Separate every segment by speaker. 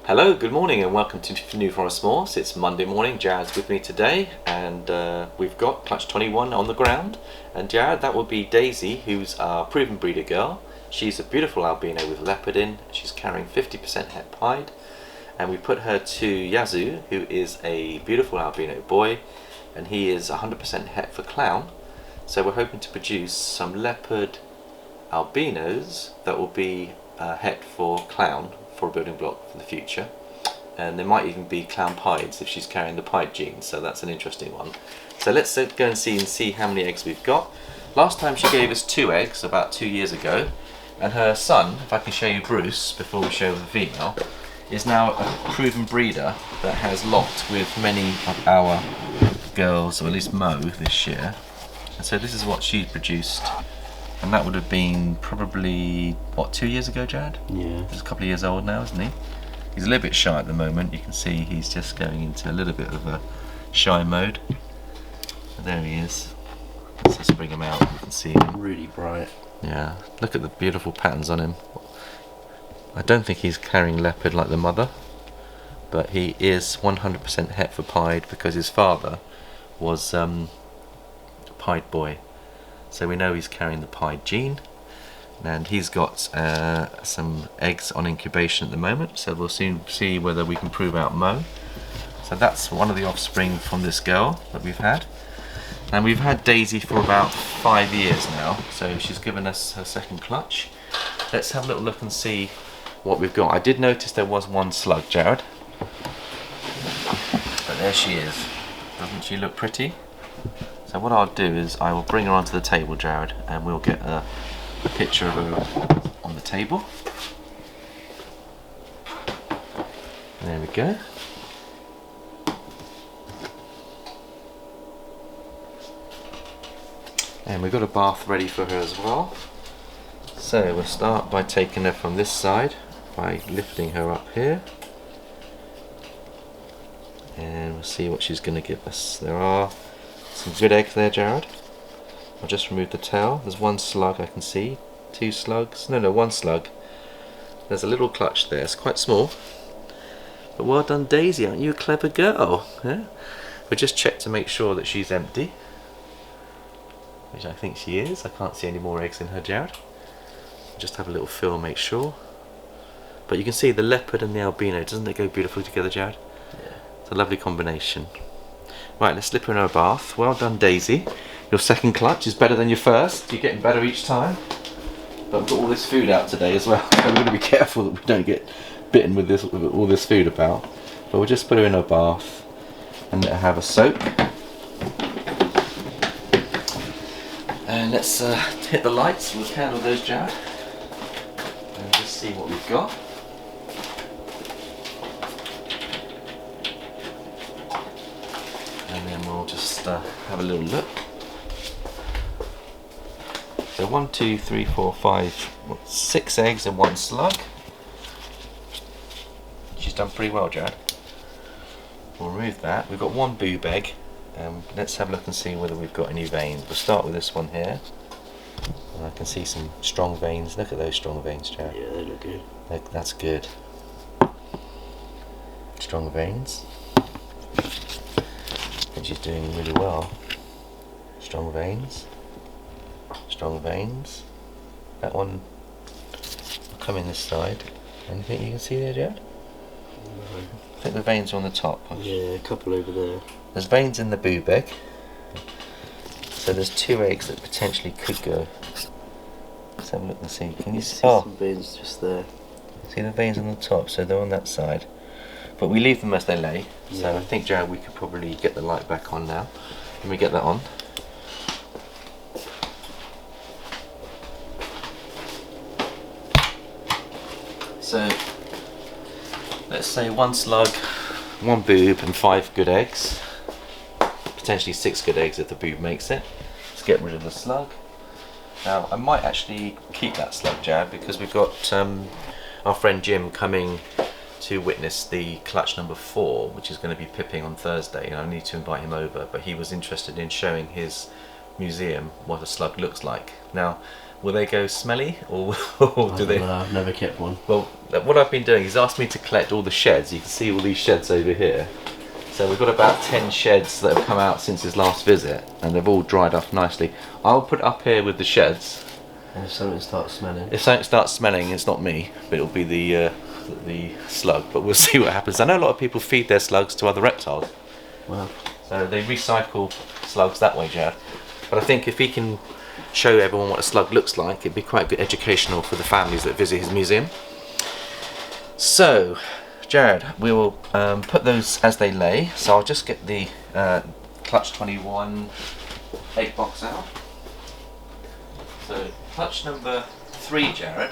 Speaker 1: Hello, good morning and welcome to New Forest Morphs. It's Monday morning, Jared's with me today and we've got Clutch 21 on the ground. And Jared, that will be Daisy, who's our proven breeder girl. She's a beautiful albino with leopard in. She's carrying 50% het pied. And we put her to Yazhoo, who is a beautiful albino boy, and he is 100% het for clown. So we're hoping to produce some leopard albinos that will be het for clown, for a building block for the future. And there might even be clown pieds if she's carrying the pied gene, so that's an interesting one. So let's go and see how many eggs we've got. Last time she gave us 2 eggs about 2 years ago, and her son, if I can show you Bruce before we show the female, is now a proven breeder that has locked with many of our girls, or at least Mo this year. And so this is what she produced, and that would have been probably, what, 2 years ago, Jared?
Speaker 2: Yeah.
Speaker 1: He's a couple of years old now, isn't he? He's a little bit shy at the moment. You can see he's just going into a little bit of a shy mode. But there he is. Let's just bring him out, you can see him.
Speaker 2: Really bright.
Speaker 1: Yeah, look at the beautiful patterns on him. I don't think he's carrying leopard like the mother, but he is 100% het for pied because his father was a pied boy. So we know he's carrying the pied gene, and he's got some eggs on incubation at the moment, so we'll soon see whether we can prove out Mo. So that's one of the offspring from this girl that we've had. And we've had Daisy for about 5 years now, so she's given us her second clutch. Let's have a little look and see what we've got. I did notice there was one slug, Jared. But there she is. Doesn't she look pretty? So what I'll do is I will bring her onto the table, Jared, and we'll get a picture of her on the table. There we go. And we've got a bath ready for her as well. So we'll start by taking her from this side, by lifting her up here. And we'll see what she's going to give us. There are some good eggs there, Jared. I'll just remove the tail. There's one slug I can see. 2 slugs. No, 1 slug. There's a little clutch there. It's quite small. But well done, Daisy. Aren't you a clever girl? Yeah? We'll just check to make sure that she's empty, which I think she is. I can't see any more eggs in her, Jared. Just have a little feel, make sure. But you can see the leopard and the albino. Doesn't it go beautifully together, Jared?
Speaker 2: Yeah.
Speaker 1: It's a lovely combination. Right, let's slip her in her bath. Well done, Daisy. Your second clutch is better than your first. You're getting better each time. But we've got all this food out today as well, so we're going to be careful that we don't get bitten with all this food about. But we'll just put her in her bath and let her have a soak. And let's hit the lights. We'll candle those, Jared, and just see what we've got. And then we'll just have a little look. So 1, 2, 3, 4, 5, 6 eggs and 1 slug. She's done pretty well, Jared. We'll remove that. We've got 1 boob egg. Let's have a look and see whether we've got any veins. We'll start with this one here. And I can see some strong veins. Look at those strong veins, Jared.
Speaker 2: Yeah, they look good.
Speaker 1: That's good. Strong veins. I think she's doing really well. Strong veins. Strong veins. That one will come in this side. Anything you can see there, Jared?
Speaker 2: No.
Speaker 1: I think the veins are on the top.
Speaker 2: Yeah, a couple over there.
Speaker 1: There's veins in the boob egg. So there's 2 eggs that potentially could go. Let's have a look and see. Can you see?
Speaker 2: Some veins just there.
Speaker 1: See the veins on the top, so they're on that side. But we leave them as they lay.
Speaker 2: Yeah.
Speaker 1: So I think, Jared, we could probably get the light back on now. Can we get that on? So let's say 1 slug, 1 boob and 5 good eggs. Potentially 6 good eggs if the boob makes it. Let's get rid of the slug. Now I might actually keep that slug, Jared, because we've got our friend Jim coming to witness the clutch number 4, which is going to be pipping on Thursday, and I need to invite him over, but he was interested in showing his museum what a slug looks like. Now Will they go smelly, or do they?
Speaker 2: No, I've never kept one.
Speaker 1: Well, what I've been doing is asked me to collect all the sheds. You can see all these sheds over here. So we've got about 10 sheds that have come out since his last visit, and they've all dried up nicely. I'll put it up here with the sheds.
Speaker 2: And if something starts smelling.
Speaker 1: If something starts smelling, it's not me, but it'll be the slug. But we'll see what happens. I know a lot of people feed their slugs to other reptiles.
Speaker 2: Wow.
Speaker 1: So they recycle slugs that way, Jared. But I think if he can show everyone what a slug looks like, it'd be quite good educational for the families that visit his museum. So, Jared, we will put those as they lay. So I'll just get the Clutch 21 egg box out. So clutch number 3, Jared,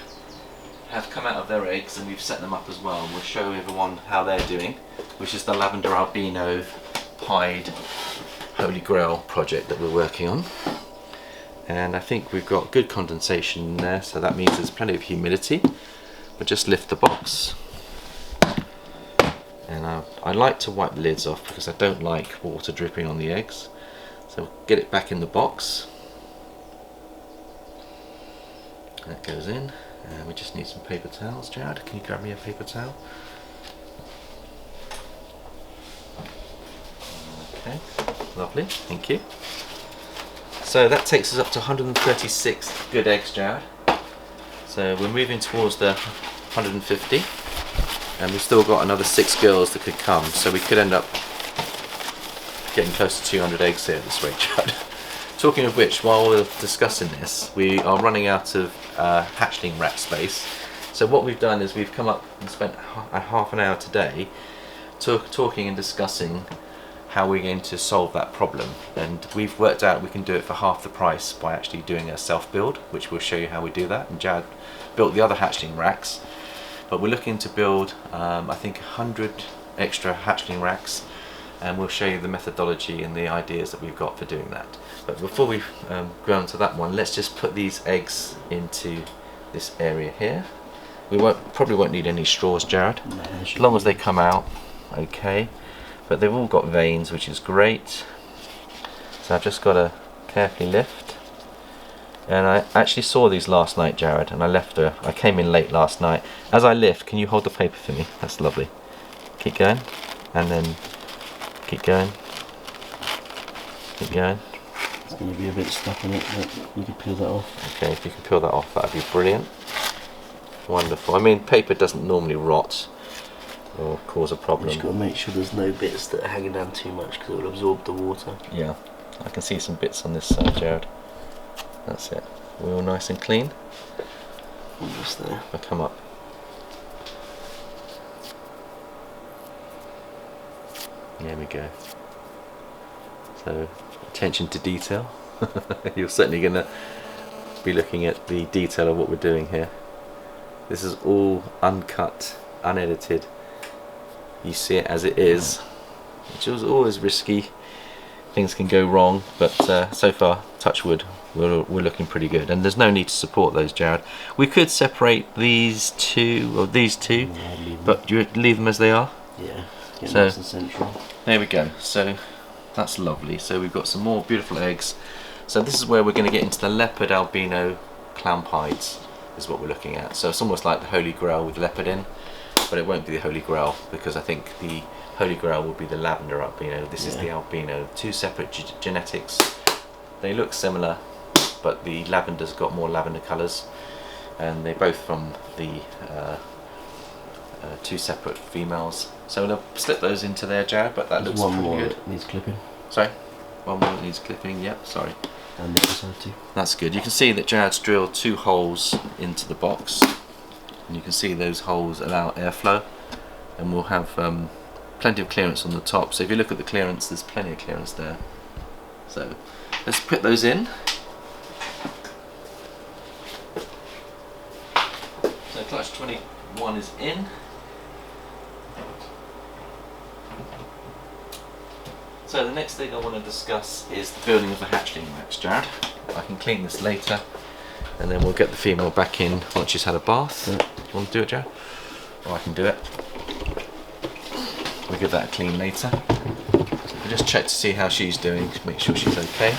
Speaker 1: have come out of their eggs, and we've set them up as well. And we'll show everyone how they're doing, which is the Lavender Albino Pied Holy Grail project that we're working on. And I think we've got good condensation in there, so that means there's plenty of humidity. But just lift the box. And I like to wipe the lids off because I don't like water dripping on the eggs. So get it back in the box. That goes in, and we just need some paper towels. Jared, can you grab me a paper towel? Okay, lovely, thank you. So that takes us up to 136 good eggs, Jared. So we're moving towards the 150, and we've still got another 6 girls that could come, so we could end up getting close to 200 eggs here this way, Jared. Talking of which, while we're discussing this, we are running out of hatchling rack space. So what we've done is we've come up and spent half an hour today talking and discussing how we're going to solve that problem. And we've worked out we can do it for half the price by actually doing a self-build, which we'll show you how we do that. And Jared built the other hatchling racks. But we're looking to build, I think, 100 extra hatchling racks. And we'll show you the methodology and the ideas that we've got for doing that. But before we go on to that one, let's just put these eggs into this area here. We probably won't need any straws, Jared,
Speaker 2: No,
Speaker 1: as long as they come out okay. But they've all got veins, which is great. So I've just got to carefully lift. And I actually saw these last night, Jared, and I came in late last night. As I lift, can you hold the paper for me? That's lovely. Keep going, and then keep going. Keep going.
Speaker 2: It's going to be a bit stuck in it, but you can peel that off.
Speaker 1: Okay, if you can peel that off, that'd be brilliant. Wonderful. I mean, paper doesn't normally rot or cause a problem.
Speaker 2: You've got to make sure there's no bits that are hanging down too much because it will absorb the water.
Speaker 1: Yeah, I can see some bits on this side, Jared. That's it. We're all nice and clean.
Speaker 2: Almost there.
Speaker 1: I'll come up. There we go. So, attention to detail. You're certainly going to be looking at the detail of what we're doing here. This is all uncut, unedited. You see it as it is, which is always risky. Things can go wrong, but so far, touch wood, we're looking pretty good. And there's no need to support those, Jared. We could separate these two, or these two, but do you leave them as they are?
Speaker 2: Yeah, get
Speaker 1: so
Speaker 2: nice and central.
Speaker 1: There we go. So that's lovely. So we've got some more beautiful eggs. So this is where we're going to get into the Leopard Albino Clown Pieds, is what we're looking at. So it's almost like the Holy Grail with leopard in, but it won't be the Holy Grail because I think the Holy Grail will be the Lavender Albino. This is the Albino. Two separate genetics. They look similar, but the Lavender's got more lavender colours, and they're both from the two separate females. So we'll slip those into there, Jared, but that looks
Speaker 2: one
Speaker 1: pretty
Speaker 2: more
Speaker 1: good.
Speaker 2: that needs clipping.
Speaker 1: Sorry? One more that needs clipping, yep, sorry.
Speaker 2: And the other side too.
Speaker 1: That's good. You can see that Jared's drilled 2 holes into the box, and you can see those holes allow airflow, and we'll have plenty of clearance on the top. So if you look at the clearance, there's plenty of clearance there. So let's put those in. So clutch 21 is in. So the next thing I want to discuss is the building of the hatchling racks, Jared. I can clean this later, and then we'll get the female back in once she's had a bath.
Speaker 2: Yeah.
Speaker 1: Do you want to do it, Jared? Or I can do it. We'll give that a clean later. We'll just check to see how she's doing, to make sure she's okay.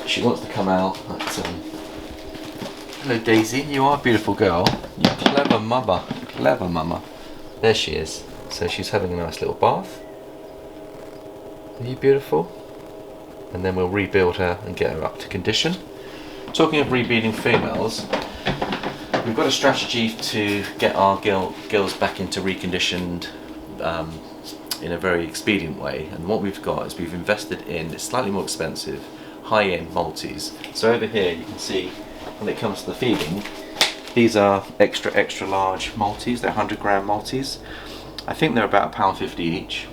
Speaker 1: She wants to come out, but button. Hello Daisy, you are a beautiful girl. You clever mama, clever mama. There she is. So she's having a nice little bath. Are you beautiful? And then we'll rebuild her and get her up to condition. Talking of rebuilding females, we've got a strategy to get our girls back into reconditioned in a very expedient way, and what we've got is we've invested in, it's slightly more expensive, high-end multis. So over here you can see when it comes to the feeding, these are extra large multis, they're 100 gram multis. I think they're about £1.50 each,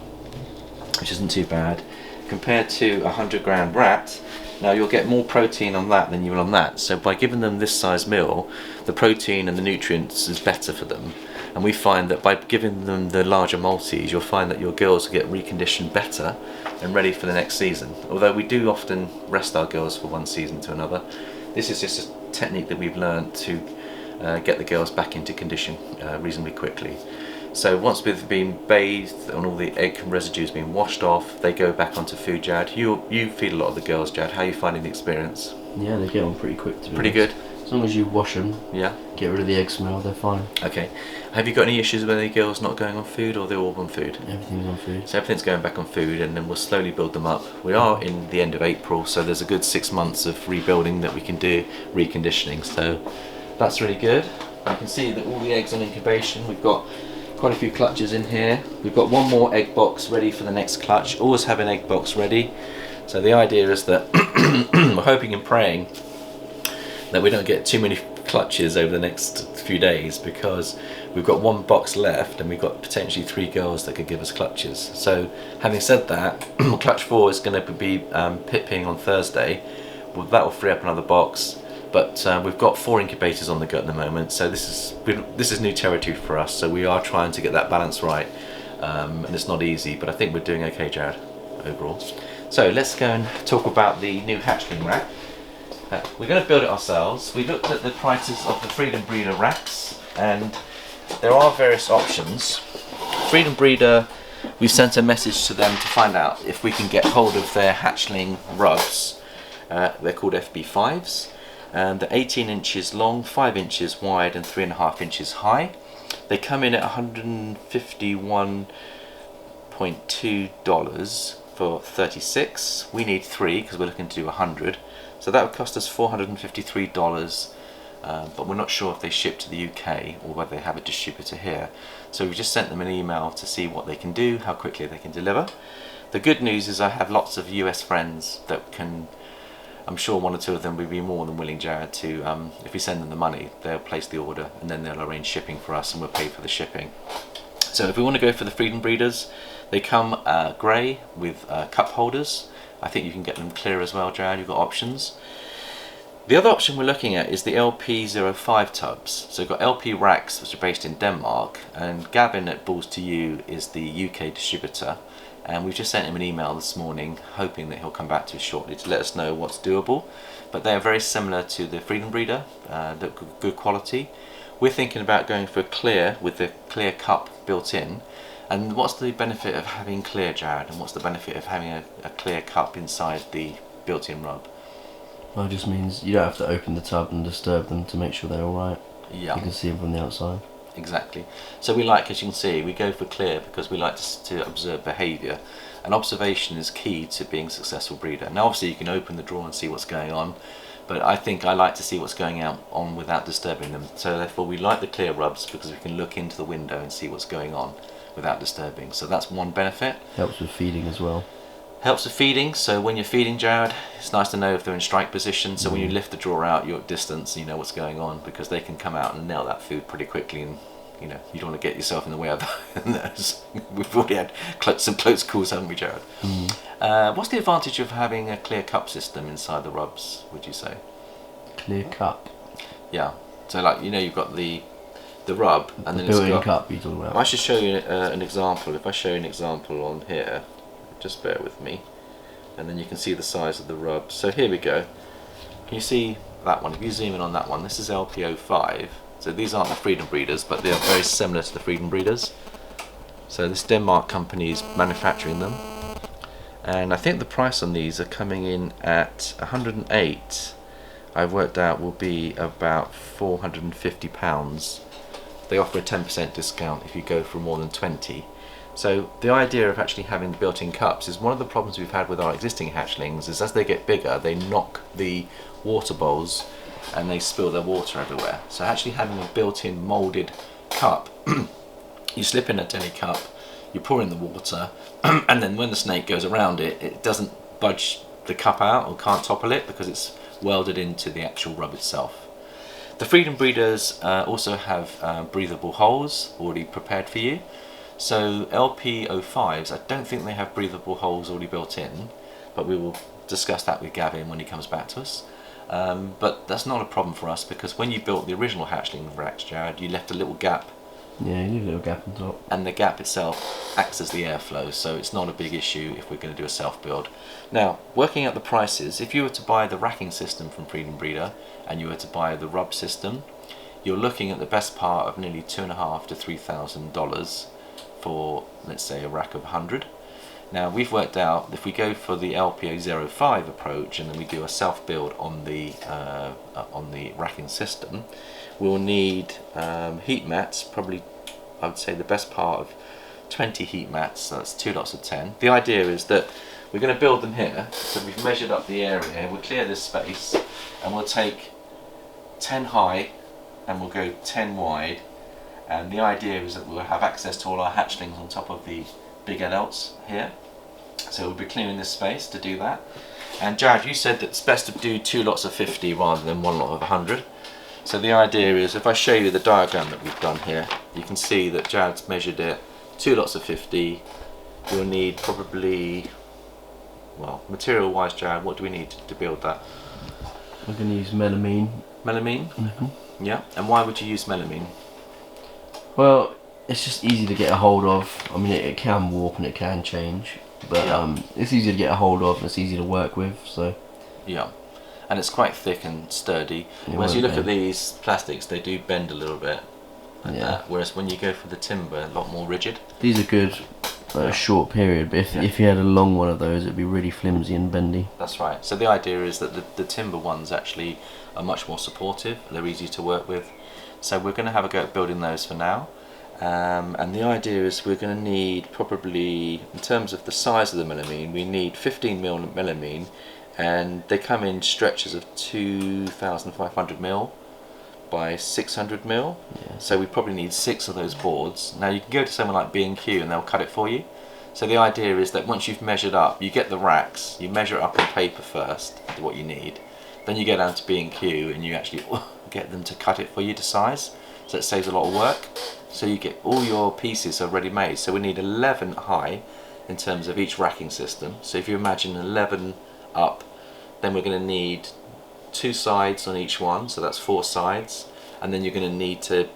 Speaker 1: which isn't too bad. Compared to a 100 gram rat, now you'll get more protein on that than you will on that. So by giving them this size meal, the protein and the nutrients is better for them. And we find that by giving them the larger multis, you'll find that your girls will get reconditioned better and ready for the next season. Although we do often rest our girls for one season to another, this is just a technique that we've learned to get the girls back into condition reasonably quickly. So once we've been bathed and all the egg residues been washed off, they go back onto food. Jad, you feed a lot of the girls, Jad. How are you finding the experience?
Speaker 2: Yeah, they get on pretty quick to be
Speaker 1: Pretty
Speaker 2: honest.
Speaker 1: good?
Speaker 2: As long as you wash them,
Speaker 1: yeah,
Speaker 2: get rid of the egg smell, they're fine.
Speaker 1: Okay. Have you got any issues with any girls not going on food, or they're all on food?
Speaker 2: Everything's on food.
Speaker 1: So everything's going back on food, and then we'll slowly build them up. We are in the end of April, so there's a good 6 months of rebuilding that we can do, reconditioning. So that's really good. You can see that all the eggs on incubation. We've got quite a few clutches in here. We've got one more egg box ready for the next clutch. Always have an egg box ready. So the idea is that we're hoping and praying that we don't get too many clutches over the next few days, because we've got one box left and we've got potentially 3 girls that could give us clutches. So having said that, clutch 4 is going to be pipping on Thursday. Well, that will free up another box, but we've got 4 incubators on the go at the moment, so this is new territory for us. So we are trying to get that balance right, and it's not easy, but I think we're doing okay, Jared, overall. So let's go and talk about the new hatchling rack. We're going to build it ourselves. We looked at the prices of the Freedom Breeder racks, and there are various options. Freedom Breeder, we sent a message to them to find out if we can get hold of their hatchling rubs. They're called FB5s, and they're 18 inches long, 5 inches wide and 3.5 inches high. They come in at $151.2 for 36. We need 3 because we're looking to do 100. So that would cost us $453, but we're not sure if they ship to the UK or whether they have a distributor here. So we just sent them an email to see what they can do, how quickly they can deliver. The good news is I have lots of US friends that can, I'm sure 1 or 2 of them would be more than willing, Jared, to, if we send them the money, they'll place the order and then they'll arrange shipping for us and we'll pay for the shipping. So if we want to go for the Freedom Breeders, they come grey with cup holders. I think you can get them clear as well, Jared. You've got options. The other option we're looking at is the LP05 tubs. So we've got LP racks, which are based in Denmark, and Gavin at Balls to You is the UK distributor. And we've just sent him an email this morning, hoping that he'll come back to us shortly to let us know what's doable. But they are very similar to the Freedom Breeder, they're good quality. We're thinking about going for clear with the clear cup built in. And what's the benefit of having clear, Jared? And what's the benefit of having a clear cup inside the built-in rub?
Speaker 2: Well, it just means you don't have to open the tub and disturb them to make sure they're alright.
Speaker 1: Yeah.
Speaker 2: You can see them from the outside.
Speaker 1: Exactly. So we like, as you can see, we go for clear because we like to observe behaviour. And observation is key to being a successful breeder. Now obviously you can open the drawer and see what's going on, but I think I like to see what's going on without disturbing them. So therefore we like the clear rubs because we can look into the window and see what's going on without disturbing. So that's one benefit.
Speaker 2: Helps with feeding as well.
Speaker 1: Helps with feeding, so when you're feeding, Jared, it's nice to know if they're in strike position, so when you lift the drawer out, you're at distance, you know what's going on, because they can come out and nail that food pretty quickly, and you know, you don't want to get yourself in the way of those. We've already had some close calls, haven't we, Jared? What's the advantage of having a clear cup system inside the rubs, would you say?
Speaker 2: Clear cup?
Speaker 1: Yeah, so like, you know, you've got the rub, and then
Speaker 2: built-in
Speaker 1: it's got...
Speaker 2: cup you're talking about.
Speaker 1: I should show you an example. If I show you an example on here, just bear with me, and then you can see the size of the rub. So here we go. Can you see that one? If you zoom in on that one, this is LP05. So these aren't the Freedom Breeders, but they are very similar to the Freedom Breeders. So this Denmark company is manufacturing them, and I think the price on these are coming in at 108 I've worked out will be about £450. They offer a 10% discount if you go for more than 20. So the idea of actually having built-in cups is one of the problems we've had with our existing hatchlings, is as they get bigger they knock the water bowls and they spill their water everywhere. So actually having a built-in moulded cup, you slip in a deli cup, you pour in the water, and then when the snake goes around it, it doesn't budge the cup out or can't topple it because it's welded into the actual rub itself. The Freedom Breeders also have breathable holes already prepared for you. So LP05s, I don't think they have breathable holes already built in, but we will discuss that with Gavin when he comes back to us. But that's not a problem for us because when you built the original hatchling racks, Jared, you left a little gap.
Speaker 2: Yeah, you leave a little gap on top.
Speaker 1: And the gap itself acts as the airflow, so it's not a big issue if we're going to do a self-build. Now, working out the prices, if you were to buy the racking system from Freedom Breeder and you were to buy the rub system, you're looking at the best part of nearly $2,500 to $3,000 for, let's say, a rack of 100. Now, we've worked out if we go for the LPO05 approach and then we do a self-build on the racking system, we'll need heat mats, probably I would say the best part of 20 heat mats, so that's 2 lots of 10. The idea is that we're going to build them here, so we've measured up the area, we'll clear this space and we'll take 10 high and we'll go 10 wide, and the idea is that we'll have access to all our hatchlings on top of the big adults here, so we'll be clearing this space to do that. And Jared, you said that it's best to do 2 lots of 50 rather than 1 lot of 100. So the idea is, if I show you the diagram that we've done here, you can see that Jared's measured it 2 lots of 50. You'll need probably, well, material wise, Jared, what do we need to build that?
Speaker 2: We're going to use melamine.
Speaker 1: Melamine?
Speaker 2: Mm-hmm.
Speaker 1: Yeah, and why would you use melamine?
Speaker 2: Well, it's just easy to get a hold of. I mean, it can warp and it can change, but
Speaker 1: yeah.
Speaker 2: It's easy to get a hold of and it's easy to work with, so...
Speaker 1: Yeah. And it's quite thick and sturdy. Whereas you look at these plastics, they do bend a little bit.
Speaker 2: Yeah.
Speaker 1: Whereas when you go for the timber, a lot more rigid.
Speaker 2: These are good a short period, but if you had a long one of those, it'd be really flimsy and bendy.
Speaker 1: That's right. So the idea is that the timber ones actually are much more supportive. They're easy to work with. So we're going to have a go at building those for now. And the idea is we're going to need probably, in terms of the size of the melamine, we need 15mm melamine. And they come in stretches of 2,500mm by 600mm.
Speaker 2: Yeah.
Speaker 1: So we probably need 6 of those boards. Now you can go to someone like B&Q and they'll cut it for you. So the idea is that once you've measured up, you get the racks, you measure it up on paper first, what you need. Then you go down to B&Q and you actually get them to cut it for you to size. So it saves a lot of work. So you get all your pieces are ready made. So we need 11 high in terms of each racking system. So if you imagine 11 up, then we're going to need 2 sides on each one, so that's 4 sides, and then you're going to need to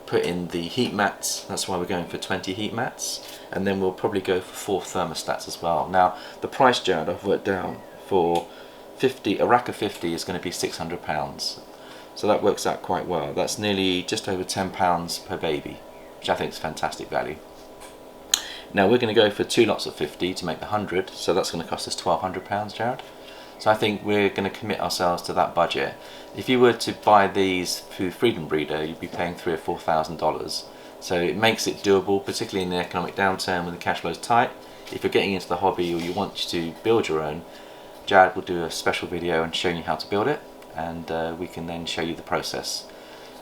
Speaker 1: put in the heat mats. That's why we're going for 20 heat mats, and then we'll probably go for 4 thermostats as well. Now the price, Jared, I've worked down for 50, a rack of 50 is going to be £600, so that works out quite well. That's nearly just over £10 per baby, which I think is fantastic value. Now we're going to go for 2 lots of 50 to make the 100, so that's going to cost us £1,200, Jared. So I think we're going to commit ourselves to that budget. If you were to buy these through Freedom Breeder, you'd be paying $3,000 or $4,000. So it makes it doable, particularly in the economic downturn when the cash flow is tight. If you're getting into the hobby or you want to build your own, Jared will do a special video and show you how to build it, and we can then show you the process.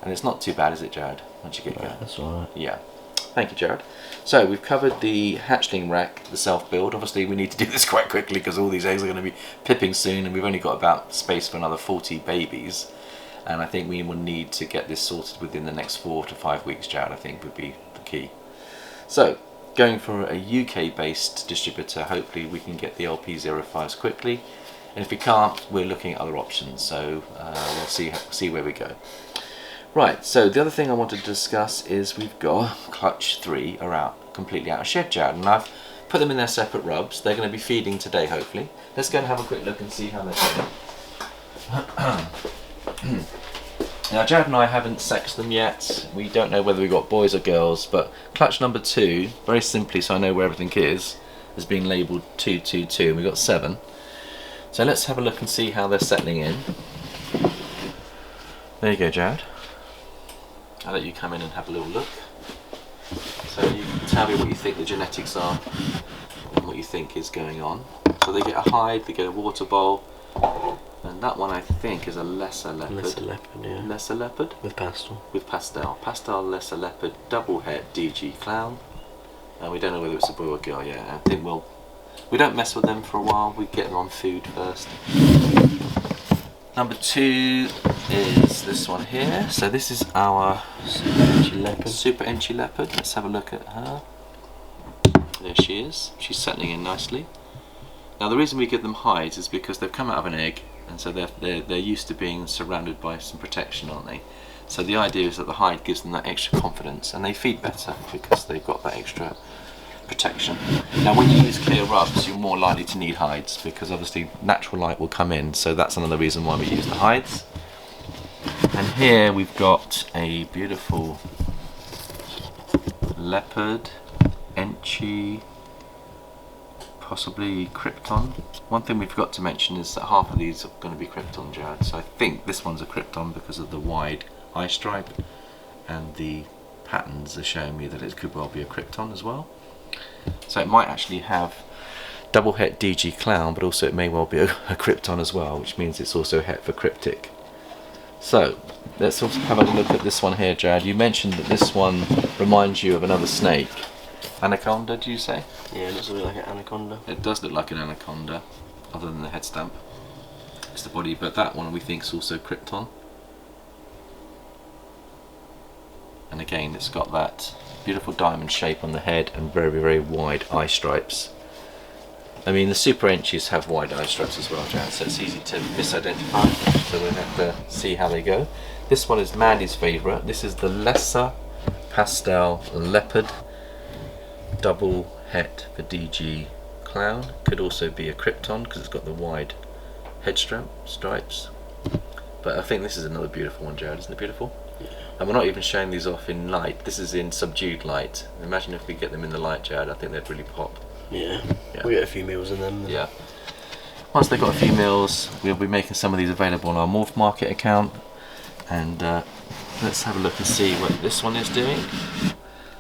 Speaker 1: And it's not too bad, is it, Jared, once you get going?
Speaker 2: That's alright.
Speaker 1: Yeah. Thank you, Jared. So we've covered the hatchling rack, the self-build. Obviously we need to do this quite quickly because all these eggs are going to be pipping soon, and we've only got about space for another 40 babies. And I think we will need to get this sorted within the next 4 to 5 weeks, Jared, I think would be the key. So, going for a UK-based distributor, hopefully we can get the LP05s quickly. And if we can't, we're looking at other options. So we'll see where we go. Right, so the other thing I wanted to discuss is we've got clutch 3 are out, completely out of shed, Jared, and I've put them in their separate rubs. They're going to be feeding today, hopefully. Let's go and have a quick look and see how they're doing. Now, Jared and I haven't sexed them yet. We don't know whether we've got boys or girls, but clutch number 2, very simply so I know where everything is being labelled 222, and we've got 7. So let's have a look and see how they're settling in. There you go, Jared. I'll let you come in and have a little look. So you can tell me what you think the genetics are and what you think is going on. So they get a hide, they get a water bowl, and that one I think is a lesser leopard.
Speaker 2: Lesser leopard, yeah.
Speaker 1: Lesser leopard?
Speaker 2: With pastel.
Speaker 1: With pastel. Pastel lesser leopard, double het DG Clown. And we don't know whether it's a boy or girl yet. I think we don't mess with them for a while, we get them on food first. Number 2 is this one here. So this is our
Speaker 2: Super Enchy leopard.
Speaker 1: Super Enchy leopard. Let's have a look at her. There she is. She's settling in nicely. Now the reason we give them hides is because they've come out of an egg, and so they're used to being surrounded by some protection, aren't they? So the idea is that the hide gives them that extra confidence, and they feed better because they've got that extra protection. Now when you use clear rubs, you're more likely to need hides because obviously natural light will come in, so that's another reason why we use the hides. And here we've got a beautiful leopard, Enchy, possibly Krypton. One thing we forgot to mention is that half of these are going to be Krypton, Jared, so I think this one's a Krypton because of the wide eye stripe, and the patterns are showing me that it could well be a Krypton as well. So it might actually have double het DG Clown, but also it may well be a Krypton as well, which means it's also het for cryptic. So let's also have a look at this one here, Jared. You mentioned that this one reminds you of another snake. Anaconda, do you say?
Speaker 2: Yeah, it looks a bit like an anaconda.
Speaker 1: It does look like an anaconda, other than the head stamp. It's the body, but that one we think is also Krypton. And again, it's got that beautiful diamond shape on the head and very, very wide eye stripes. I mean, the Super Enchies have wide eye stripes as well, Jan, so it's easy to misidentify, so we'll have to see how they go. This one is Mandy's favourite. This is the lesser pastel leopard, double het for DG Clown. Could also be a Krypton because it's got the wide head stripes. But I think this is another beautiful one, Jared. Isn't it beautiful? Yeah. And we're not even showing these off in light. This is in subdued light. Imagine if we get them in the light, Jared. I think they'd really pop.
Speaker 2: Yeah. We get a few meals in them.
Speaker 1: Yeah. Once they've got a few meals, we'll be making some of these available on our Morph Market account. And let's have a look and see what this one is doing.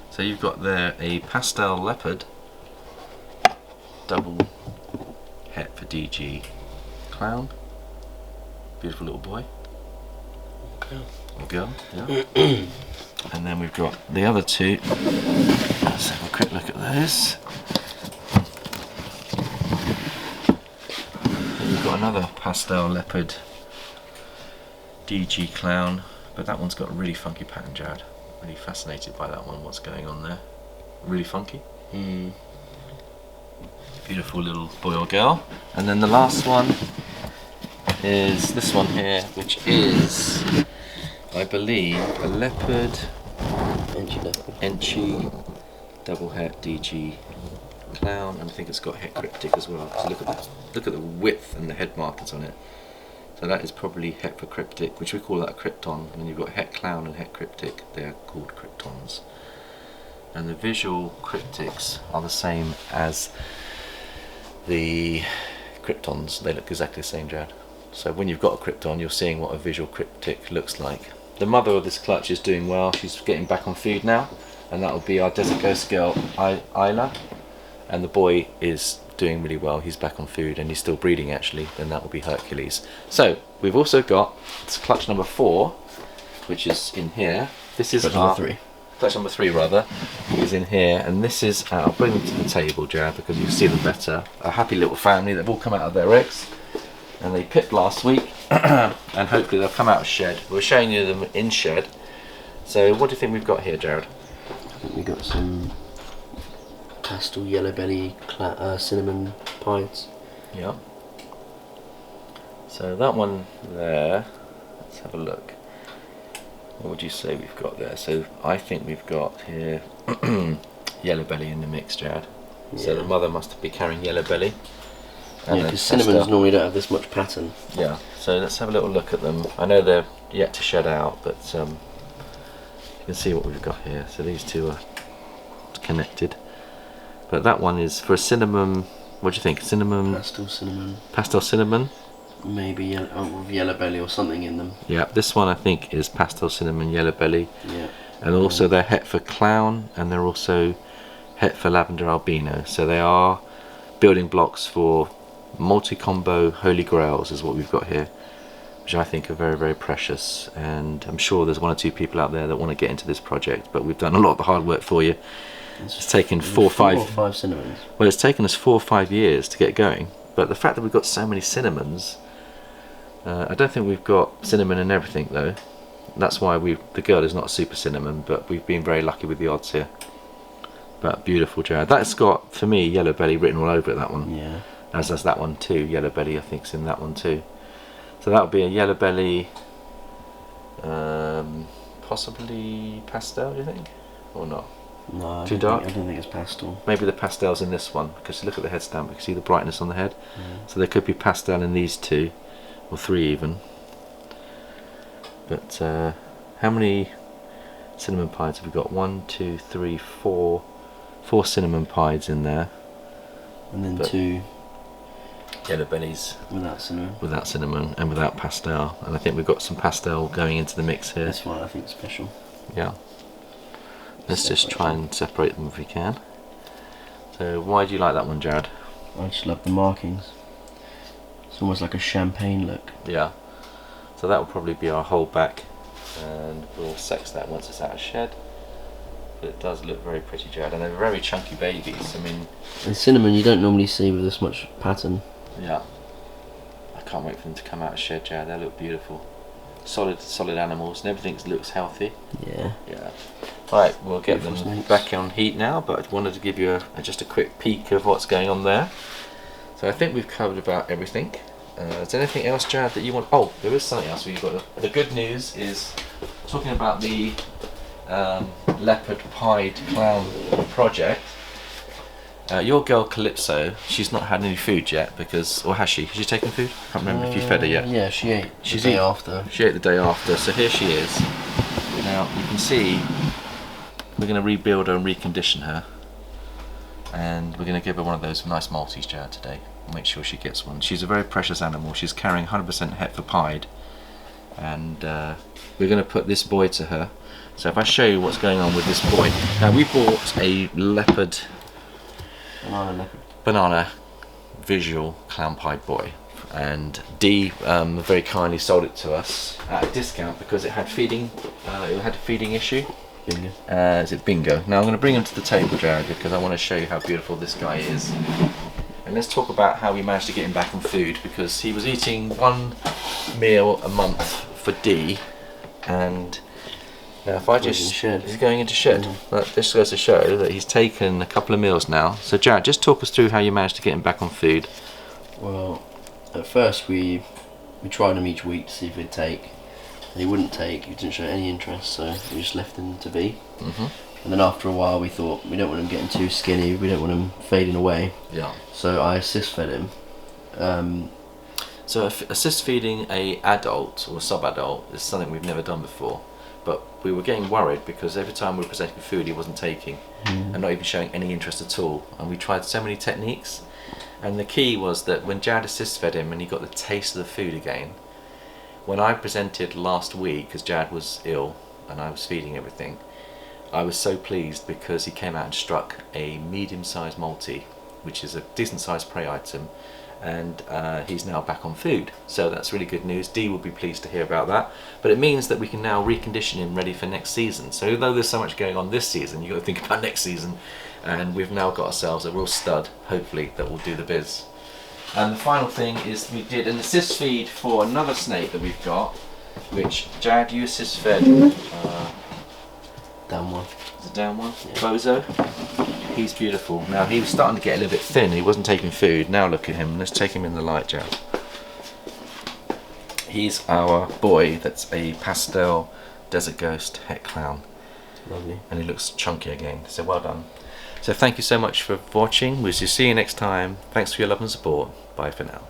Speaker 1: So you've got there a pastel leopard, double het for DG Clown. Beautiful little boy.
Speaker 2: Okay.
Speaker 1: Or girl, yeah. And then we've got the other two. Let's have a quick look at those. Then we've got another pastel leopard DG Clown, but that one's got a really funky pattern, Jared. Really fascinated by that one, what's going on there. Really funky. Beautiful little boy or girl. And then the last one is this one here, which is, I believe, a leopard, Enchy, double het DG Clown, and I think it's got het cryptic as well. So look at the width and the head markers on it. So that is probably het for cryptic, which we call that a Krypton. And then you've got het Clown and het cryptic. They are called Kryptons. And the visual cryptics are the same as the Kryptons. They look exactly the same, Jared. So when you've got a Krypton, you're seeing what a visual cryptic looks like. The mother of this clutch is doing well. She's getting back on food now, and that will be our Desert Ghost girl, Isla. And the boy is doing really well. He's back on food, and he's still breeding actually. Then that will be Hercules. So we've also got clutch number 4, which is in here. This is
Speaker 2: clutch number 3.
Speaker 1: Clutch number 3 rather, is in here, and this is. I'll bring them to the table, Jared, because you see them better. A happy little family. They've all come out of their eggs. And they pipped last week, and hopefully they'll come out of shed. We're showing you them in shed. So what do you think we've got here, Jared?
Speaker 2: I think we've got some pastel yellow belly cinnamon pieds.
Speaker 1: Yeah. So that one there, let's have a look. What would you say we've got there? So I think we've got here yellow belly in the mix, Jared. Yeah. So the mother must be carrying yellow belly.
Speaker 2: And yeah, because cinnamons normally don't have this much pattern.
Speaker 1: Yeah, so let's have a little look at them. I know they're yet to shed out, but you can see what we've got here. So these two are connected. But that one is for a cinnamon What do you think? Cinnamon?
Speaker 2: Pastel cinnamon.
Speaker 1: Pastel cinnamon?
Speaker 2: Maybe yellow belly or something in them.
Speaker 1: Yeah, this one I think is pastel cinnamon yellow belly.
Speaker 2: Yeah.
Speaker 1: And also they're het for clown, and they're also het for lavender albino. So they are building blocks for multi-combo holy grails is what we've got here, which I think are very, very precious. And I'm sure there's 1 or 2 people out there that want to get into this project, but we've done a lot of the hard work for you. It's taken 4 or 5
Speaker 2: cinnamons.
Speaker 1: Well, it's taken us 4 or 5 years to get going, but the fact that we've got so many cinnamons, I don't think we've got cinnamon in everything though. That's why the girl is not a super cinnamon, but we've been very lucky with the odds here. But beautiful, Jared. That's got, for me, yellow belly written all over it, that one.
Speaker 2: Yeah.
Speaker 1: As does that one too. Yellow belly I think's in that one too. So that'll be a yellow belly, possibly pastel, do you think? Or not?
Speaker 2: No,
Speaker 1: Too dark?
Speaker 2: I don't think it's pastel.
Speaker 1: Maybe the pastel's in this one, because look at the head stamp, you can see the brightness on the head. So there could be pastel in these 2, or 3 even. But how many cinnamon pieds have we got? 1, 2, 3, 4. 4 cinnamon pieds in there.
Speaker 2: And then 2
Speaker 1: yellow bellies
Speaker 2: without cinnamon.
Speaker 1: And without pastel. And I think we've got some pastel going into the mix here.
Speaker 2: This one I think is special.
Speaker 1: Yeah. Let's just try and separate them if we can. So why do you like that one, Jared?
Speaker 2: I just love the markings. It's almost like a champagne look.
Speaker 1: Yeah. So that will probably be our whole back, and we'll sex that once it's out of shed. But it does look very pretty, Jared, and they're very chunky babies. I mean,
Speaker 2: and cinnamon you don't normally see with this much pattern.
Speaker 1: Yeah. I can't wait for them to come out of shed, Jared. They look beautiful. Solid animals, and everything looks healthy.
Speaker 2: Yeah.
Speaker 1: Yeah. Right, we'll get
Speaker 2: Beautiful
Speaker 1: them
Speaker 2: snakes.
Speaker 1: back on heat now, but I wanted to give you just a quick peek of what's going on there. So I think we've covered about everything. Is there anything else, Jared, that you want? Oh, there is something else we've got. The good news is, talking about the Leopard Pied Clown project, your girl Calypso, she's not had any food yet because, or has she? Has she taken food? I can't remember if you fed her yet.
Speaker 2: Yeah, she ate the
Speaker 1: She's
Speaker 2: day after.
Speaker 1: She ate the day after, so here she is. Now, you can see, we're going to rebuild her and recondition her. And we're going to give her one of those nice Maltese, Jared, today. Make sure she gets one. She's a very precious animal. She's carrying 100% het for pied. And we're going to put this boy to her. So if I show you what's going on with this boy. Now, we bought a leopard banana visual clown pied boy, and Dee very kindly sold it to us at a discount because it had a feeding issue.
Speaker 2: Bingo.
Speaker 1: Is it bingo? Now I'm going to bring him to the table, Jared, because I want to show you how beautiful this guy is. And let's talk about how we managed to get him back on food, because he was eating 1 meal a month for Dee, and now if I just... He's going into shed. That just goes to show that he's taken a couple of meals now. So Jared, just talk us through how you managed to get him back on food.
Speaker 2: Well, at first we tried him each week to see if he'd take. And he wouldn't take, he didn't show any interest, so we just left him to be. And then after a while we thought, we don't want him getting too skinny, we don't want him fading away.
Speaker 1: Yeah.
Speaker 2: So I assist fed him.
Speaker 1: So assist feeding a adult or sub-adult is something we've never done before. But we were getting worried because every time we were presenting food he wasn't taking and not even showing any interest at all. And we tried so many techniques, and the key was that when Jared assist fed him and he got the taste of the food again, when I presented last week, because Jared was ill and I was feeding everything, I was so pleased because he came out and struck a medium-sized multi, which is a decent-sized prey item, and he's now back on food. So that's really good news. Dee will be pleased to hear about that. But it means that we can now recondition him ready for next season. So although there's so much going on this season, you've got to think about next season, and we've now got ourselves a real stud, hopefully, that will do the biz. And the final thing is we did an assist feed for another snake that we've got, which Jared, you assist fed.
Speaker 2: Down one.
Speaker 1: Is it down one? Yeah. Bozo. He's beautiful. Now he was starting to get a little bit thin. He wasn't taking food. Now look at him. Let's take him in the light, Jared. He's our boy. That's a pastel desert ghost het clown.
Speaker 2: Lovely.
Speaker 1: And he looks chunky again. So well done. So thank you so much for watching. We'll see you next time. Thanks for your love and support. Bye for now.